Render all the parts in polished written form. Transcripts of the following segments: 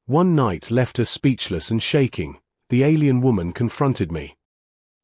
One night left her speechless and shaking. The alien woman confronted me.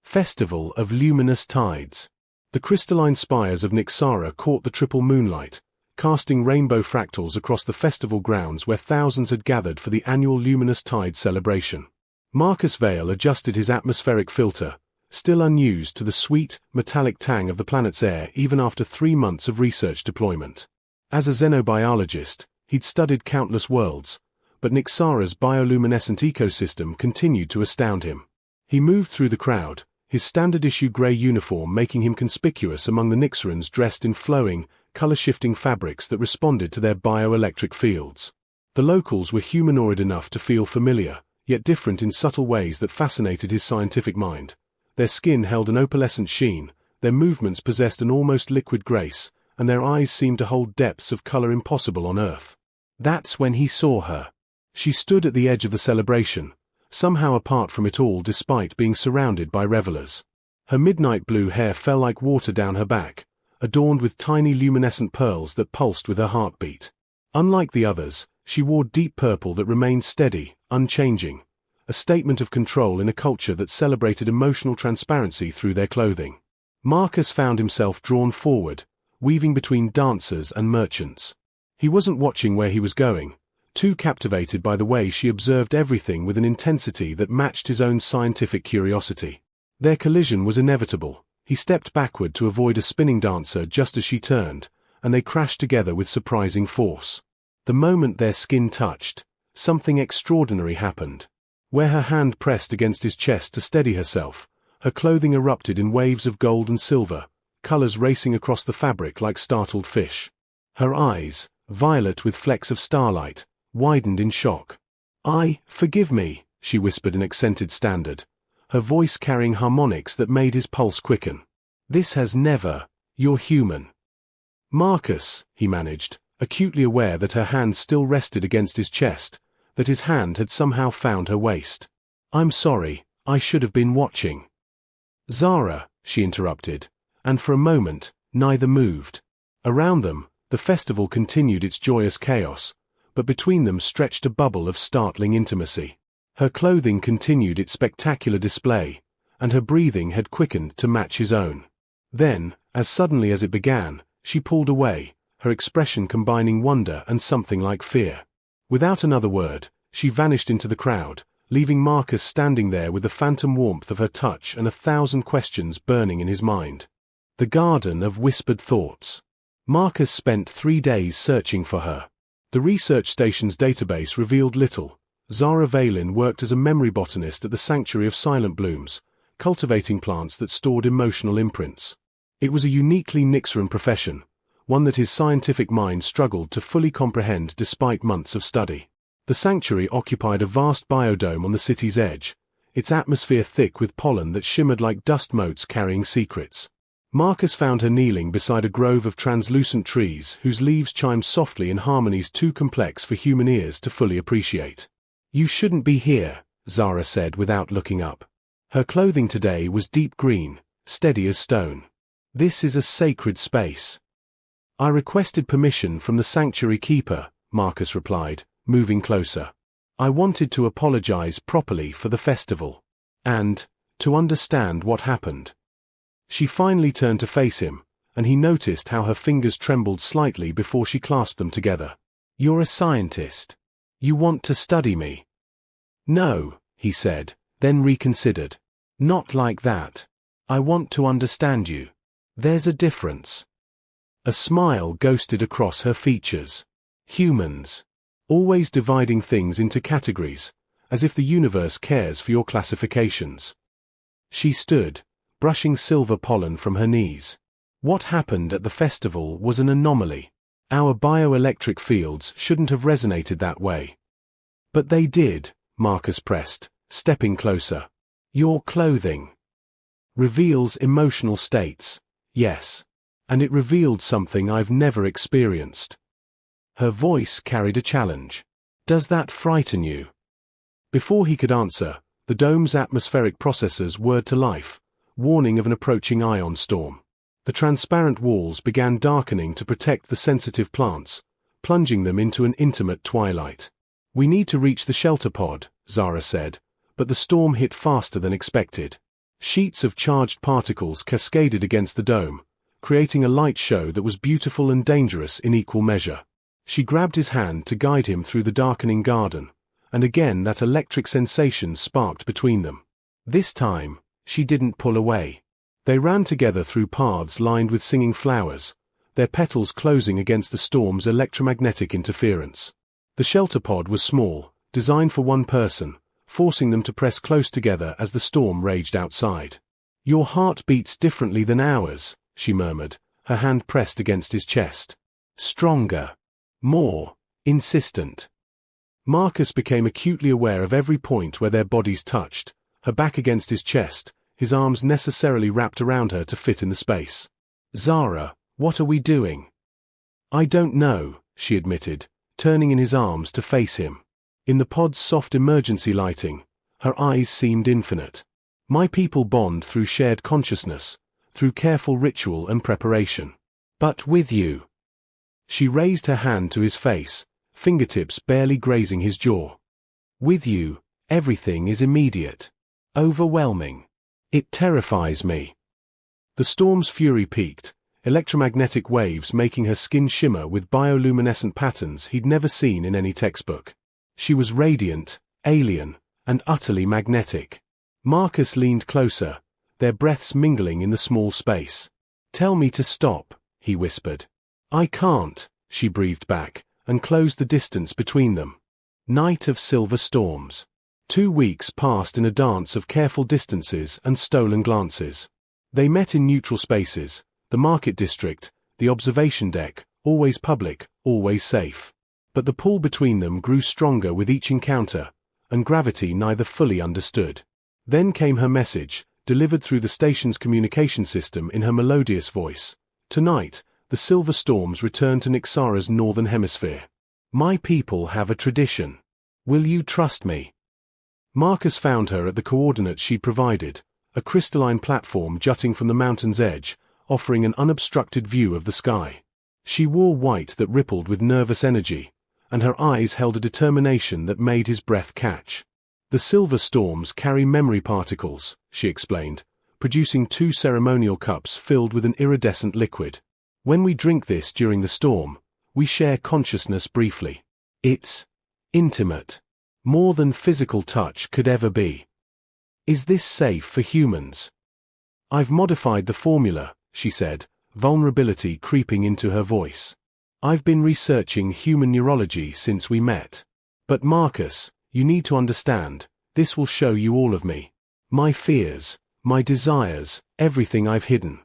Festival of Luminous Tides. The crystalline spires of Nyxara caught the triple moonlight, casting rainbow fractals across the festival grounds where thousands had gathered for the annual Luminous Tide celebration. Marcus Vale adjusted his atmospheric filter, still unused to the sweet, metallic tang of the planet's air even after 3 months of research deployment. As a xenobiologist, he'd studied countless worlds, but Nyxara's bioluminescent ecosystem continued to astound him. He moved through the crowd, his standard-issue grey uniform making him conspicuous among the Nyxarans dressed in flowing, color-shifting fabrics that responded to their bioelectric fields. The locals were humanoid enough to feel familiar, yet different in subtle ways that fascinated his scientific mind. Their skin held an opalescent sheen, their movements possessed an almost liquid grace, and their eyes seemed to hold depths of color impossible on Earth. That's when he saw her. She stood at the edge of the celebration, somehow apart from it all despite being surrounded by revelers. Her midnight blue hair fell like water down her back, adorned with tiny luminescent pearls that pulsed with her heartbeat. Unlike the others, she wore deep purple that remained steady, unchanging, a statement of control in a culture that celebrated emotional transparency through their clothing. Marcus found himself drawn forward, weaving between dancers and merchants. He wasn't watching where he was going, too captivated by the way she observed everything with an intensity that matched his own scientific curiosity. Their collision was inevitable. He stepped backward to avoid a spinning dancer just as she turned, and they crashed together with surprising force. The moment their skin touched, something extraordinary happened. Where her hand pressed against his chest to steady herself, her clothing erupted in waves of gold and silver, colors racing across the fabric like startled fish. Her eyes, violet with flecks of starlight, widened in shock. Forgive me," she whispered in accented standard, her voice carrying harmonics that made his pulse quicken. "This has never. You're human." "Marcus," he managed, acutely aware that her hand still rested against his chest, that his hand had somehow found her waist. "I'm sorry, I should have been watching." "Zara," she interrupted, and for a moment, neither moved. Around them, the festival continued its joyous chaos, but between them stretched a bubble of startling intimacy. Her clothing continued its spectacular display, and her breathing had quickened to match his own. Then, as suddenly as it began, she pulled away, her expression combining wonder and something like fear. Without another word, she vanished into the crowd, leaving Marcus standing there with the phantom warmth of her touch and 1,000 questions burning in his mind. The Garden of Whispered Thoughts. Marcus spent 3 days searching for her. The research station's database revealed little. Zara Valen worked as a memory botanist at the Sanctuary of Silent Blooms, cultivating plants that stored emotional imprints. It was a uniquely Nyxaran profession, one that his scientific mind struggled to fully comprehend despite months of study. The sanctuary occupied a vast biodome on the city's edge, its atmosphere thick with pollen that shimmered like dust motes carrying secrets. Marcus found her kneeling beside a grove of translucent trees whose leaves chimed softly in harmonies too complex for human ears to fully appreciate. "You shouldn't be here," Zara said without looking up. Her clothing today was deep green, steady as stone. "This is a sacred space." "I requested permission from the sanctuary keeper," Marcus replied, moving closer. "I wanted to apologize properly for the festival. And to understand what happened." She finally turned to face him, and he noticed how her fingers trembled slightly before she clasped them together. "You're a scientist. You want to study me?" "No," he said, then reconsidered. "Not like that. I want to understand you. There's a difference." A smile ghosted across her features. "Humans. Always dividing things into categories, as if the universe cares for your classifications." She stood, brushing silver pollen from her knees. What happened at the festival was an anomaly. Our bioelectric fields shouldn't have resonated that way. "But they did," Marcus pressed, stepping closer. "Your clothing reveals emotional states." "Yes. And it revealed something I've never experienced." Her voice carried a challenge. "Does that frighten you?" Before he could answer, the dome's atmospheric processors whirred to life, warning of an approaching ion storm. The transparent walls began darkening to protect the sensitive plants, plunging them into an intimate twilight. We need to reach the shelter pod, Zara said, but the storm hit faster than expected. Sheets of charged particles cascaded against the dome, creating a light show that was beautiful and dangerous in equal measure. She grabbed his hand to guide him through the darkening garden, and again that electric sensation sparked between them. This time, she didn't pull away. They ran together through paths lined with singing flowers, their petals closing against the storm's electromagnetic interference. The shelter pod was small, designed for one person, forcing them to press close together as the storm raged outside. "Your heart beats differently than ours," she murmured, her hand pressed against his chest. "Stronger. More. Insistent." Marcus became acutely aware of every point where their bodies touched, her back against his chest, his arms necessarily wrapped around her to fit in the space. "Zara, what are we doing?" "I don't know," she admitted, turning in his arms to face him. In the pod's soft emergency lighting, her eyes seemed infinite. "My people bond through shared consciousness, through careful ritual and preparation. But with you." She raised her hand to his face, fingertips barely grazing his jaw. "With you, everything is immediate. Overwhelming. It terrifies me." The storm's fury peaked, electromagnetic waves making her skin shimmer with bioluminescent patterns he'd never seen in any textbook. She was radiant, alien, and utterly magnetic. Marcus leaned closer, their breaths mingling in the small space. "Tell me to stop," he whispered. "I can't," she breathed back, and closed the distance between them. Night of silver storms. 2 weeks passed in a dance of careful distances and stolen glances. They met in neutral spaces, the market district, the observation deck, always public, always safe. But the pull between them grew stronger with each encounter, and gravity neither fully understood. Then came her message, delivered through the station's communication system in her melodious voice. "Tonight, the silver storms return to Nyxara's northern hemisphere. My people have a tradition. Will you trust me?" Marcus found her at the coordinates she'd provided, a crystalline platform jutting from the mountain's edge, offering an unobstructed view of the sky. She wore white that rippled with nervous energy, and her eyes held a determination that made his breath catch. "The silver storms carry memory particles," she explained, producing 2 ceremonial cups filled with an iridescent liquid. "When we drink this during the storm, we share consciousness briefly. It's intimate. More than physical touch could ever be." "Is this safe for humans?" "I've modified the formula," she said, vulnerability creeping into her voice. "I've been researching human neurology since we met. But Marcus, you need to understand, this will show you all of me. My fears, my desires, everything I've hidden."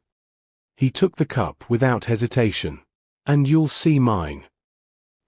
He took the cup without hesitation. "And you'll see mine."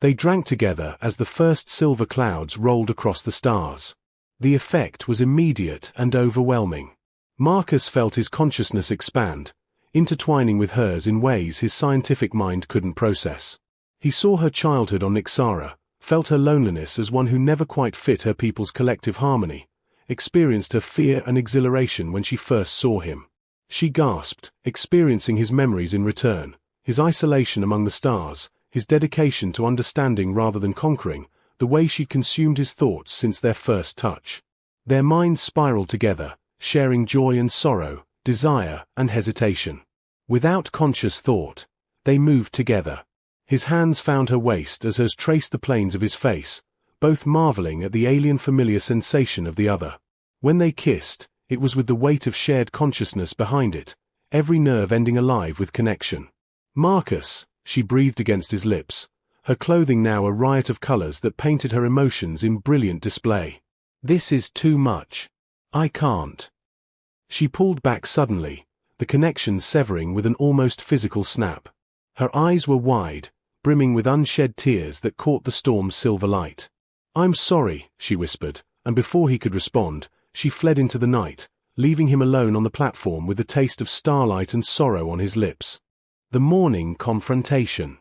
They drank together as the first silver clouds rolled across the stars. The effect was immediate and overwhelming. Marcus felt his consciousness expand, intertwining with hers in ways his scientific mind couldn't process. He saw her childhood on Nyxara, felt her loneliness as one who never quite fit her people's collective harmony, experienced her fear and exhilaration when she first saw him. She gasped, experiencing his memories in return, his isolation among the stars, his dedication to understanding rather than conquering, the way she consumed his thoughts since their first touch. Their minds spiraled together, sharing joy and sorrow, desire and hesitation. Without conscious thought, they moved together. His hands found her waist as hers traced the planes of his face, both marveling at the alien familiar sensation of the other. When they kissed, it was with the weight of shared consciousness behind it, every nerve ending alive with connection. "Marcus," she breathed against his lips, her clothing now a riot of colors that painted her emotions in brilliant display. "This is too much. I can't." She pulled back suddenly, the connection severing with an almost physical snap. Her eyes were wide, brimming with unshed tears that caught the storm's silver light. "I'm sorry," she whispered, and before he could respond, she fled into the night, leaving him alone on the platform with the taste of starlight and sorrow on his lips. The morning confrontation.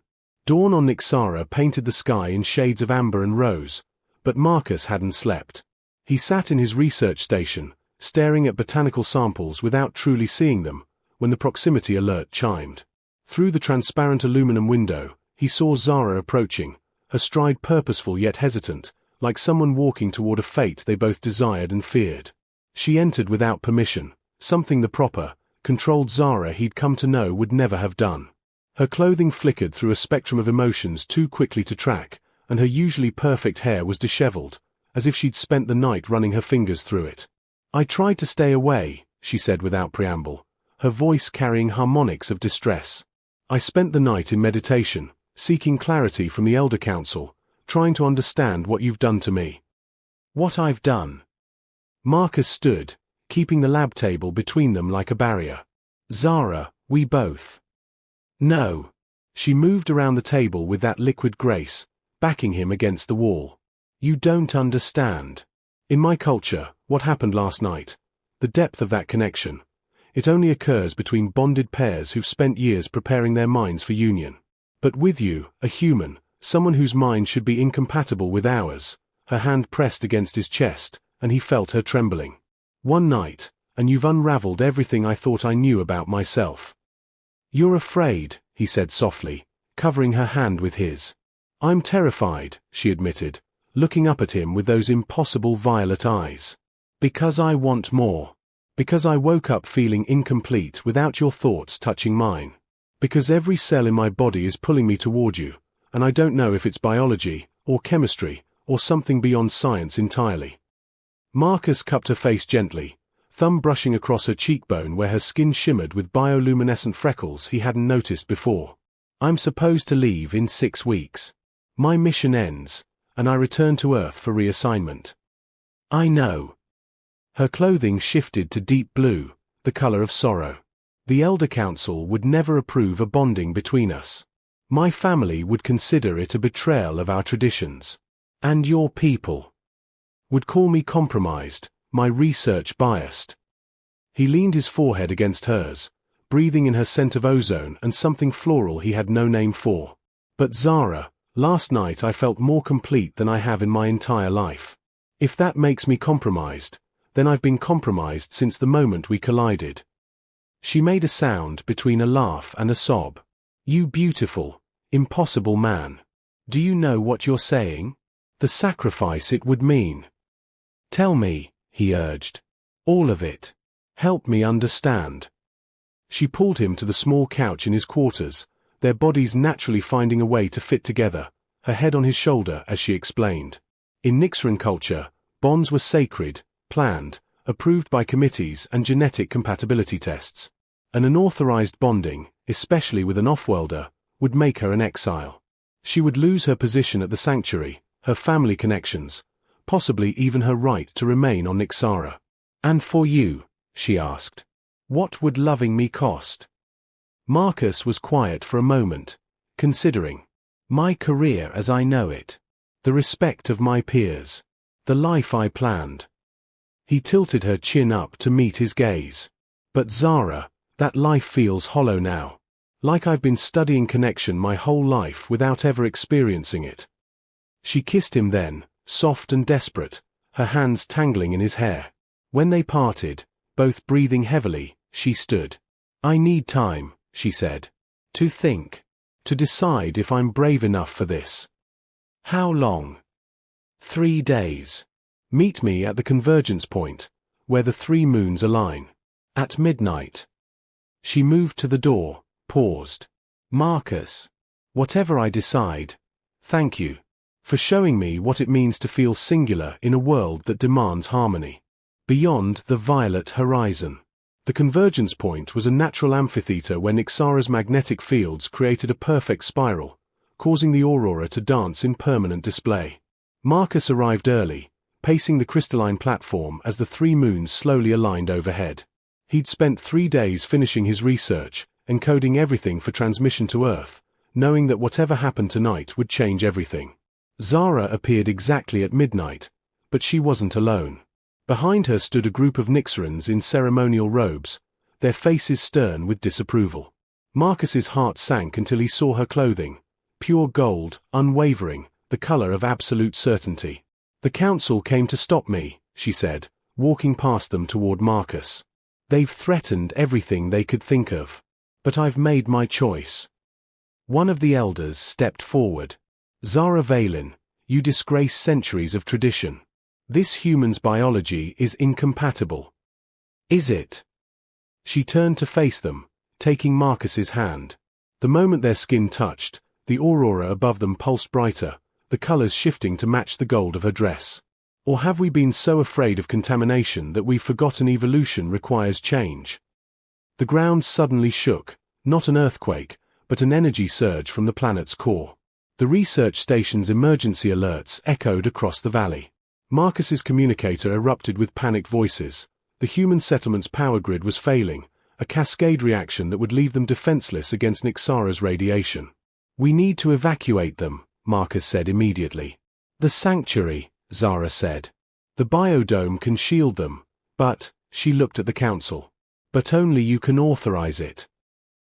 Dawn on Nyxara painted the sky in shades of amber and rose, but Marcus hadn't slept. He sat in his research station, staring at botanical samples without truly seeing them, when the proximity alert chimed. Through the transparent aluminum window, he saw Zara approaching, her stride purposeful yet hesitant, like someone walking toward a fate they both desired and feared. She entered without permission, something the proper, controlled Zara he'd come to know would never have done. Her clothing flickered through a spectrum of emotions too quickly to track, and her usually perfect hair was disheveled, as if she'd spent the night running her fingers through it. "I tried to stay away," she said without preamble, her voice carrying harmonics of distress. "I spent the night in meditation, seeking clarity from the Elder Council, trying to understand what you've done to me." "What I've done?" Marcus stood, keeping the lab table between them like a barrier. "Zara, we both." "No." She moved around the table with that liquid grace, backing him against the wall. "You don't understand. In my culture, what happened last night, the depth of that connection, it only occurs between bonded pairs who've spent years preparing their minds for union. But with you, a human, someone whose mind should be incompatible with ours," her hand pressed against his chest, and he felt her trembling. "One night, and you've unraveled everything I thought I knew about myself." "You're afraid," he said softly, covering her hand with his. "I'm terrified," she admitted, looking up at him with those impossible violet eyes. "Because I want more. Because I woke up feeling incomplete without your thoughts touching mine. Because every cell in my body is pulling me toward you, and I don't know if it's biology, or chemistry, or something beyond science entirely." Marcus cupped her face gently, thumb brushing across her cheekbone where her skin shimmered with bioluminescent freckles he hadn't noticed before. "I'm supposed to leave in 6 weeks. My mission ends, and I return to Earth for reassignment." "I know." Her clothing shifted to deep blue, the color of sorrow. "The Elder Council would never approve a bonding between us. My family would consider it a betrayal of our traditions. And your people would call me compromised, my research biased." He leaned his forehead against hers, breathing in her scent of ozone and something floral he had no name for. "But Zara, last night I felt more complete than I have in my entire life. If that makes me compromised, then I've been compromised since the moment we collided." She made a sound between a laugh and a sob. "You beautiful, impossible man. Do you know what you're saying? The sacrifice it would mean." "Tell me," he urged. "All of it. Help me understand." She pulled him to the small couch in his quarters, their bodies naturally finding a way to fit together, her head on his shoulder as she explained. In Nixran culture, bonds were sacred, planned, approved by committees and genetic compatibility tests. An unauthorized bonding, especially with an off-worlder, would make her an exile. She would lose her position at the sanctuary, her family connections, possibly even her right to remain on Nixara. "And for you," she asked, "what would loving me cost?" Marcus was quiet for a moment, considering. "My career as I know it. The respect of my peers. The life I planned." He tilted her chin up to meet his gaze. "But Zara, that life feels hollow now. Like I've been studying connection my whole life without ever experiencing it." She kissed him then, soft and desperate, her hands tangling in his hair. When they parted, both breathing heavily, she stood. "I need time," she said. "To think. To decide if I'm brave enough for this." "How long?" 3 days. Meet me at the convergence point, where the 3 moons align. At midnight." She moved to the door, paused. "Marcus, whatever I decide, thank you. For showing me what it means to feel singular in a world that demands harmony. Beyond the violet horizon." The convergence point was a natural amphitheater where Nixara's magnetic fields created a perfect spiral, causing the aurora to dance in permanent display. Marcus arrived early, pacing the crystalline platform as the 3 moons slowly aligned overhead. He'd spent 3 days finishing his research, encoding everything for transmission to Earth, knowing that whatever happened tonight would change everything. Zara appeared exactly at midnight, but she wasn't alone. Behind her stood a group of Nixarans in ceremonial robes, their faces stern with disapproval. Marcus's heart sank until he saw her clothing, pure gold, unwavering, the color of absolute certainty. "The council came to stop me," she said, walking past them toward Marcus. "They've threatened everything they could think of. But I've made my choice." One of the elders stepped forward. "Zara Valen, You disgrace centuries of tradition. This human's biology is incompatible. Is it? She turned to face them, taking Marcus's hand. The moment their skin touched, the aurora above them pulsed brighter, the colors shifting to match the gold of her dress. Or have we been so afraid of contamination that we've forgotten evolution requires change? The ground suddenly shook, not an earthquake, but an energy surge from the planet's core. The research station's emergency alerts echoed across the valley. Marcus's communicator erupted with panicked voices. The human settlement's power grid was failing, a cascade reaction that would leave them defenseless against Nyxara's radiation. We need to evacuate them, Marcus said immediately. The sanctuary, Zara said. The biodome can shield them, but, she looked at the council. But only you can authorize it.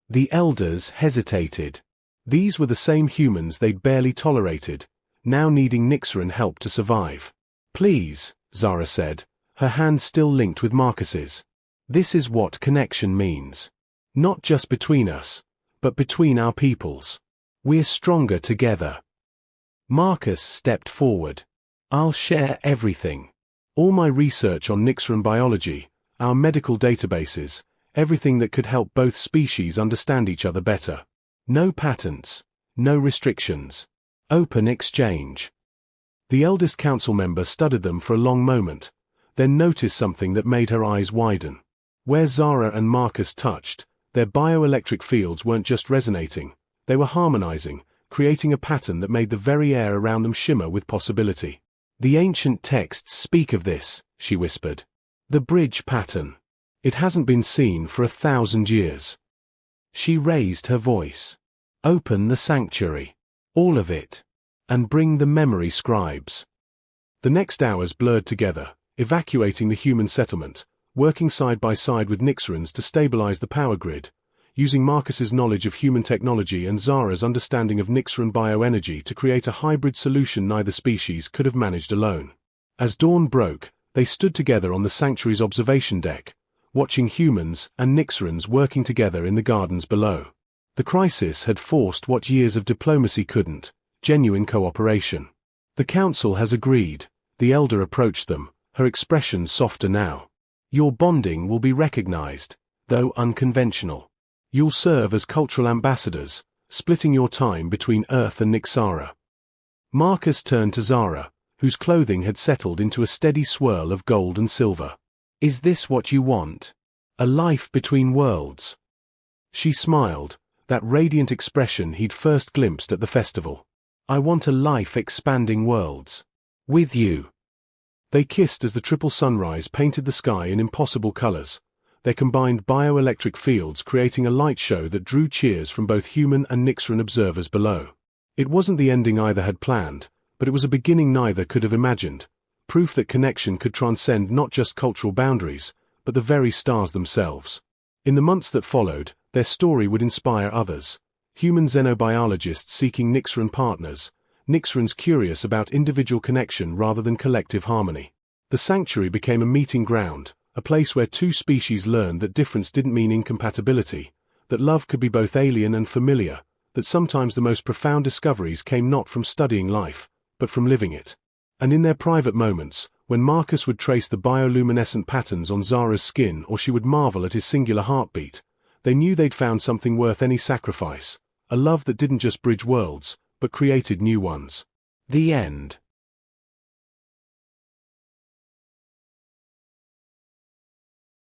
The elders hesitated. These were the same humans they'd barely tolerated, now needing Nyxaran help to survive. Please, Zara said, her hand still linked with Marcus's. This is what connection means. Not just between us, but between our peoples. We're stronger together. Marcus stepped forward. I'll share everything. All my research on Nyxaran biology, our medical databases, everything that could help both species understand each other better. No patents, no restrictions. Open exchange. The eldest council member studied them for a long moment, then noticed something that made her eyes widen. Where Zara and Marcus touched, their bioelectric fields weren't just resonating, they were harmonizing, creating a pattern that made the very air around them shimmer with possibility. The ancient texts speak of this, she whispered. The bridge pattern. It hasn't been seen for 1,000 years. She raised her voice. Open the sanctuary. All of it. And bring the memory scribes. The next hours blurred together, evacuating the human settlement, working side by side with Nyxaran's to stabilize the power grid, using Marcus's knowledge of human technology and Zara's understanding of Nyxaran bioenergy to create a hybrid solution neither species could have managed alone. As dawn broke, they stood together on the sanctuary's observation deck, watching humans and Nyxarans working together in the gardens below. The crisis had forced what years of diplomacy couldn't, genuine cooperation. The council has agreed, the elder approached them, her expression softer now. Your bonding will be recognized, though unconventional. You'll serve as cultural ambassadors, splitting your time between Earth and Nyxara. Marcus turned to Zara, whose clothing had settled into a steady swirl of gold and silver. Is this what you want? A life between worlds? She smiled, that radiant expression he'd first glimpsed at the festival. I want a life expanding worlds. With you. They kissed as the triple sunrise painted the sky in impossible colors, their combined bioelectric fields creating a light show that drew cheers from both human and Nyxaran observers below. It wasn't the ending either had planned, but it was a beginning neither could have imagined, proof that connection could transcend not just cultural boundaries, but the very stars themselves. In the months that followed, their story would inspire others. Human xenobiologists seeking Nyxaran partners, Nyxarans curious about individual connection rather than collective harmony. The sanctuary became a meeting ground, a place where two species learned that difference didn't mean incompatibility, that love could be both alien and familiar, that sometimes the most profound discoveries came not from studying life, but from living it. And in their private moments, when Marcus would trace the bioluminescent patterns on Zara's skin or she would marvel at his singular heartbeat, they knew they'd found something worth any sacrifice, a love that didn't just bridge worlds, but created new ones. The end.